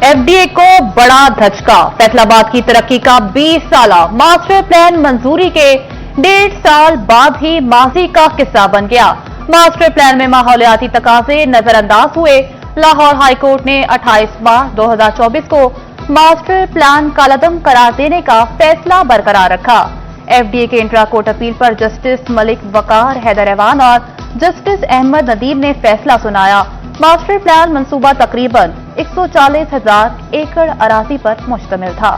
FDA को बड़ा धचका। फैसलाबाद की तरक्की का 20 साला मास्टर प्लान मंजूरी के 1.5 साल बाद ही माजी का किस्सा बन गया। मास्टर प्लान में माहौलियाती तकाजे नजरअंदाज हुए। लाहौर हाईकोर्ट ने 28 मार्च 2024 को मास्टर प्लान कालादम करार देने का फैसला बरकरार रखा। एफडीए के इंट्रा कोर्ट अपील पर जस्टिस मलिक वकार हैदर ऐवान और जस्टिस अहमद नदीम ने फैसला सुनाया। मास्टर प्लान मंसूबा तकरीबन 140,000 एकड़ अराजी पर मुश्तमिल था।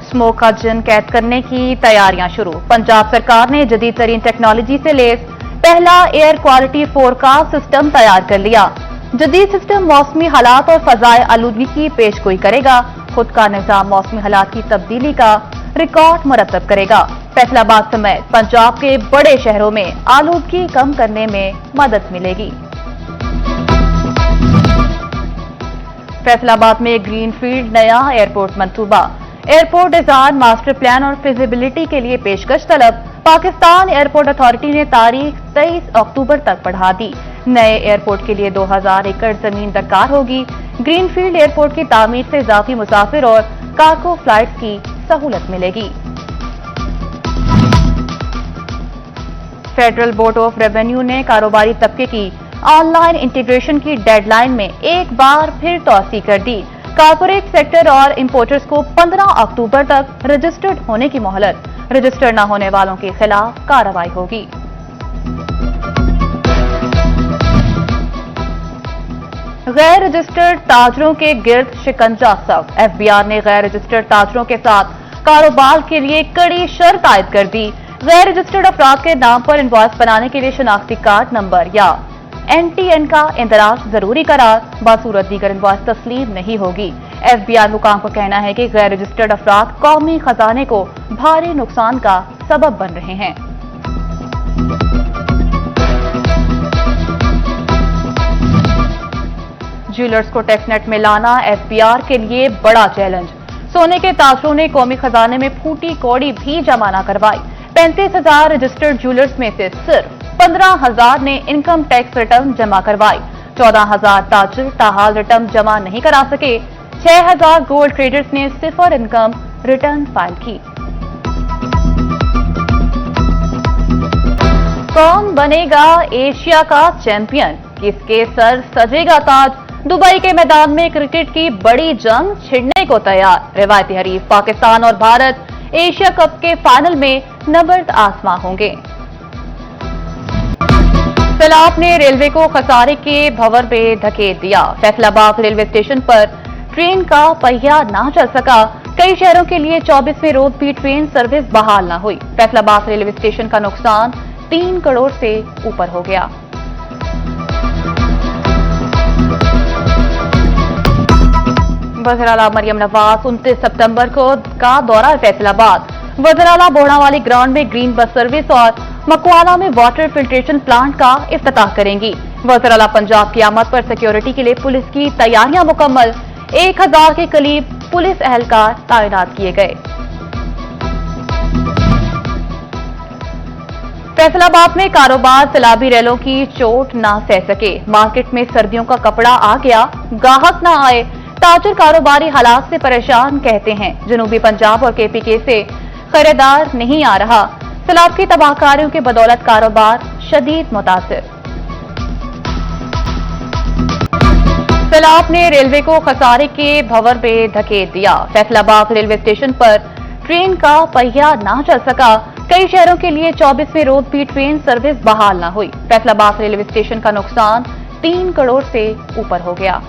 स्मोक का जिन कैद करने की तैयारियां शुरू। पंजाब सरकार ने जदीद तरीन टेक्नोलॉजी से लैस पहला एयर क्वालिटी फोरकास्ट सिस्टम तैयार कर लिया। जदीद सिस्टम मौसमी हालात और फजाए आलूदगी की पेशगोई करेगा। खुद का निजाम मौसमी हालात की तब्दीली का रिकॉर्ड मुरतब करेगा। फैसलाबाद समेत पंजाब के बड़े शहरों में आलूदगी कम करने में मदद मिलेगी। फैसलाबाद में ग्रीनफील्ड नया एयरपोर्ट मंसूबा। एयरपोर्ट डिजाइन मास्टर प्लान और फिजिबिलिटी के लिए पेशकश तलब। पाकिस्तान एयरपोर्ट अथॉरिटी ने तारीख 23 अक्टूबर तक बढ़ा दी। नए एयरपोर्ट के लिए 2000 एकड़ जमीन दरकार होगी। ग्रीनफील्ड एयरपोर्ट की तामीर से इजाफी मुसाफिर और कार्गो फ्लाइट्स की सहूलत मिलेगी। फेडरल बोर्ड ऑफ रेवेन्यू ने कारोबारी तबके की ऑनलाइन इंटीग्रेशन की डेडलाइन में एक बार फिर तौसी कर दी। कॉर्पोरेट सेक्टर और इंपोर्टर्स को 15 अक्टूबर तक रजिस्टर्ड होने की मोहलत। रजिस्टर न होने वालों के खिलाफ कार्रवाई होगी। गैर रजिस्टर्ड ताजरों के गिर्द शिकंजा सख्त। एफबीआर ने गैर रजिस्टर्ड ताजरों के साथ कारोबार के लिए कड़ी शर्त आयद कर दी। गैर रजिस्टर्ड अफराद के नाम पर इनवॉइस बनाने के लिए शनाख्ती कार्ड नंबर या एनटीएन का इंदराज जरूरी करार। बासूरत दीगर इनवॉइस तस्लीम नहीं होगी। एफबीआर हुकाम का कहना है कि गैर रजिस्टर्ड अफराद कौमी खजाने को भारी नुकसान का सबब बन रहे हैं। ज्वेलर्स को टैक्सनेट में लाना एफबीआर के लिए बड़ा चैलेंज। सोने के ताजरों ने कौमी खजाने में फूटी कौड़ी भी जमा न करवाई। 35,000 रजिस्टर्ड ज्वेलर्स में से सिर्फ 15,000 ने इनकम टैक्स रिटर्न जमा करवाई। 14,000 ताजर ताहाल रिटर्न जमा नहीं करा सके। 6,000 गोल्ड ट्रेडर्स ने सिफर इनकम रिटर्न फाइल की। कौन बनेगा एशिया का चैंपियन? किसके सर सजेगा ताज? दुबई के मैदान में क्रिकेट की बड़ी जंग छिड़ने को तैयार। रिवायती हरीफ पाकिस्तान और भारत एशिया कप के फाइनल में नबर्द आसमां होंगे। सैलाब ने रेलवे को खसारे के भंवर में धकेल दिया। फैसलाबाद रेलवे स्टेशन पर ट्रेन का पहिया ना चल सका। कई शहरों के लिए 24वें रोज भी ट्रेन सर्विस बहाल न हुई। फैसलाबाद रेलवे स्टेशन का नुकसान 3 करोड़ से ऊपर हो गया। वज़ीर आला मरियम नवाज 29 सितंबर को का दौरा फैसलाबाद। वज़ीर आला बोड़ावाली ग्राउंड में ग्रीन बस सर्विस और मकवाना में वाटर फिल्ट्रेशन प्लांट का इफ्तिताह करेंगी। वज़ीर आला पंजाब की आमद पर सिक्योरिटी के लिए पुलिस की तैयारियां मुकम्मल। 1000 के करीब पुलिस एहलकार तैनात किए गए। फैसलाबाद में कारोबार सैलाबी रेलों की चोट ना सह सके। मार्केट में सर्दियों का कपड़ा आ गया, गाहक ना आए। ताजर कारोबारी हालात से परेशान कहते हैं। जनूबी पंजाब और केपीके से खरीदार नहीं आ रहा। सैलाब की तबाहकारियों के बदौलत कारोबार शदीद मुतासिर। सैलाब ने रेलवे को खसारे के भंवर में धकेल दिया। फैसलाबाद रेलवे स्टेशन पर ट्रेन का पहिया ना चल सका। कई शहरों के लिए 24वें रोज भी ट्रेन सर्विस बहाल न हुई। फैसलाबाद रेलवे स्टेशन का नुकसान 3 करोड़ से ऊपर हो गया।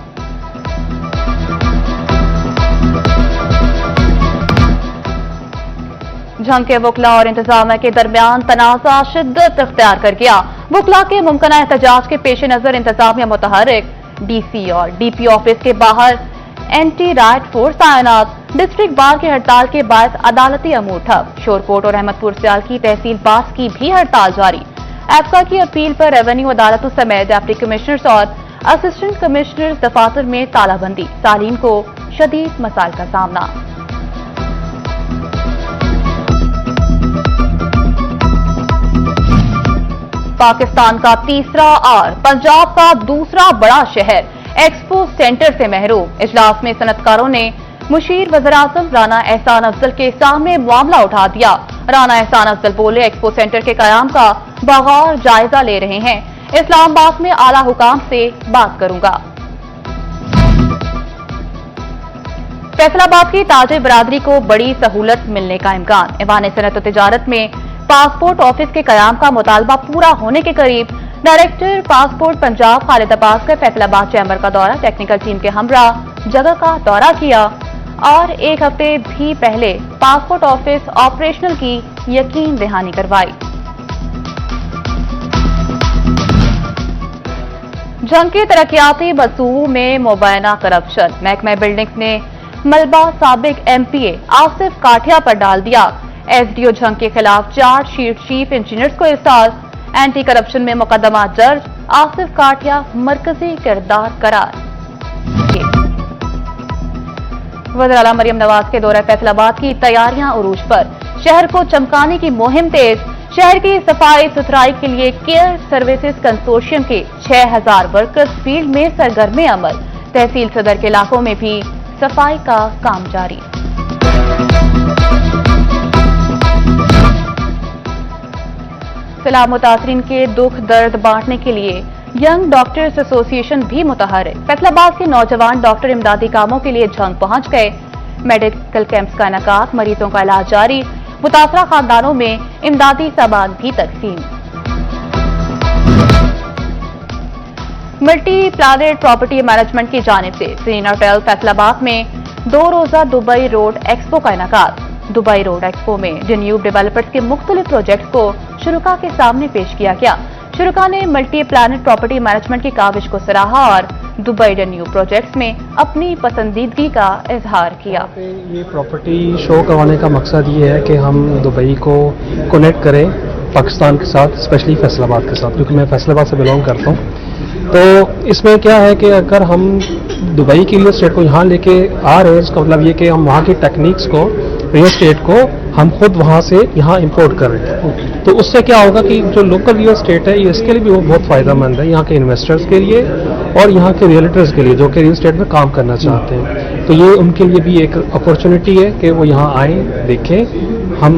जंग के वकला और इंतजामिया के दरमियान तनाज़ा शिद्दत इख्तियार कर गया। वकला के मुमकिन एहतजाज के पेश नजर इंतजामिया मुतहर्रिक। डीसी और डीपी ऑफिस के बाहर एंटी राइट फोर्स तैनात। डिस्ट्रिक्ट बार की हड़ताल के बाद अदालती अमूर ठप। शोरकोट और अहमदपुर सियाल की तहसील बास की भी हड़ताल जारी। एफका की अपील पर रेवेन्यू अदालतों समेत डिप्टी कमिश्नर्स और असिस्टेंट कमिश्नर्स दफातर में तालाबंदी। तालीम को शदीद मसाइल का सामना। पाकिस्तान का तीसरा और पंजाब का दूसरा बड़ा शहर एक्सपो सेंटर से महरूम। इजलास में सनतकारों ने मुशीर वज़ीर-ए-आज़म राना एहसान अफजल के सामने मामला उठा दिया। राना एहसान अफजल बोले, एक्सपो सेंटर के कयाम का बगौर जायजा ले रहे हैं। इस्लामाबाद में आला हुकाम से बात करूंगा। फैसलाबाद की ताजिर बरादरी को बड़ी सहूलत मिलने का इम्कान। ऐवान सनअत व तिजारत में पासपोर्ट ऑफिस के कयाम का मुतालबा पूरा होने के करीब। डायरेक्टर पासपोर्ट पंजाब खालिद अब्बास का फैसलाबाद चैम्बर का दौरा, टेक्निकल टीम के हमरा जगह का दौरा किया और एक हफ्ते भी पहले पासपोर्ट ऑफिस ऑपरेशनल की यकीन दहानी करवाई। जंग के तरक्याती मंसूबों में मुबैना करप्शन। महकमा बिल्डिंग्स ने मलबा साबिक एमपीए आसिफ काठिया पर डाल दिया। एसडीओ जंग के खिलाफ चार्जशीट चीफ इंजीनियर्स को इरसाल। एंटी करप्शन में मुकदमा दर्ज, आसिफ काठिया मरकजी किरदार करार। वज़ीर आला मरियम नवाज के दौरे फैसलाबाद की तैयारियां उरूज पर। शहर को चमकाने की मुहिम तेज। शहर की सफाई सुथराई के लिए केयर सर्विसेज कंसोर्शियम के 6000 वर्कर्स फील्ड में सरगर्म अमल। तहसील सदर के इलाकों में भी सफाई का काम जारी। सैलाब मुतासरीन के दुख दर्द बांटने के लिए यंग डॉक्टर्स एसोसिएशन भी मुतहरिक। फैसलाबाद के नौजवान डॉक्टर इमदादी कामों के लिए जंग पहुंच गए। मेडिकल कैंप्स का इनेकाद, मरीजों का इलाज जारी। मुतासरा खानदानों में इमदादी सामान भी तकसीम। मल्टी प्लानेट प्रॉपर्टी मैनेजमेंट की जानिब से सीना होटल फैसलाबाद में 2 रोजा दुबई रोड एक्सपो का इनेकाद। दुबई रोड एक्सपो में डेन्यूब डेवलपर्स के मुख्तलिफ प्रोजेक्ट्स को शुरुका के सामने पेश किया गया। शुरुका ने मल्टी प्लानेट प्रॉपर्टी मैनेजमेंट की काविश को सराहा और दुबई डेन्यूब प्रोजेक्ट्स में अपनी पसंदीदगी का इजहार किया। ये प्रॉपर्टी शो करवाने का मकसद ये है कि हम दुबई को कनेक्ट करें पाकिस्तान के साथ, स्पेशली फैसलाबाद के साथ, क्योंकि मैं फैसलाबाद से बिलोंग करता हूँ। तो इसमें क्या है कि अगर हम दुबई की रियल एस्टेट को यहाँ लेके आ रहे हैं, इसका मतलब ये कि हम वहाँ की टेक्निक्स को, रियल एस्टेट को हम खुद वहाँ से यहाँ इंपोर्ट कर रहे हैं। तो उससे क्या होगा कि जो लोकल रियल एस्टेट है ये इसके लिए भी वो बहुत फ़ायदेमंद है, यहाँ के इन्वेस्टर्स के लिए और यहाँ के रियल्टर्स के लिए जो कि रियल एस्टेट में काम करना चाहते हैं। तो ये उनके लिए भी एक अपॉर्चुनिटी है कि वो यहाँ आएँ, देखें हम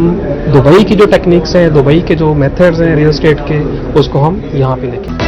दुबई की जो टेक्निक्स हैं, दुबई के जो मेथड्स हैं रियल एस्टेट के, उसको हम यहाँ पे लेके